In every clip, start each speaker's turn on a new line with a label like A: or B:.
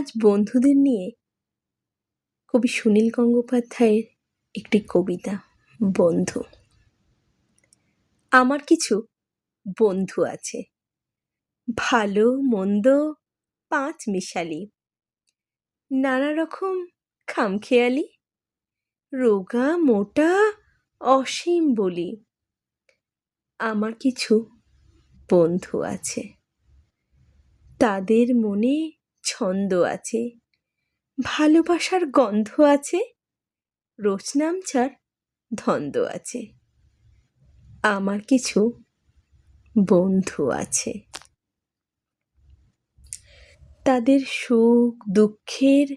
A: আজ বন্ধুদের নিয়ে কবি সুনীল গঙ্গোপাধ্যায়ের একটি কবিতা বন্ধু। আমার কিছু বন্ধু আছে, ভালো মন্দ পাঁচ মিশালি, নানা রকম খামখেয়ালি, রোগা মোটা অসীম বলি। আমার কিছু বন্ধু আছে, তাদের মনে ছন্দ আছে, ভালোবাসার গন্ধ আছে, রোজনামচার ধন্দ আছে। আমার কিছু বন্ধু আছে, তাদের সুখ দুঃখের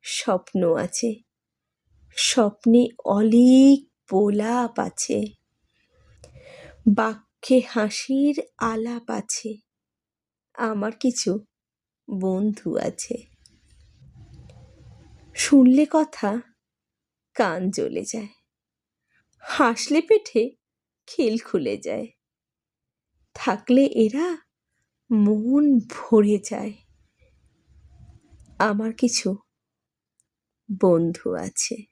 A: স্বপ্ন আছে, স্বপ্নে অলীক প্রলাপ আছে, বাক্যে হাসির আলাপ আছে। আমার কিছু বন্ধু আছে, শুনলে কথা কান জ্বলে যায়, হাসলে পেটে খিল খুলে যায়, থাকলে এরা মন ভরে যায়। আমার কিছু বন্ধু আছে।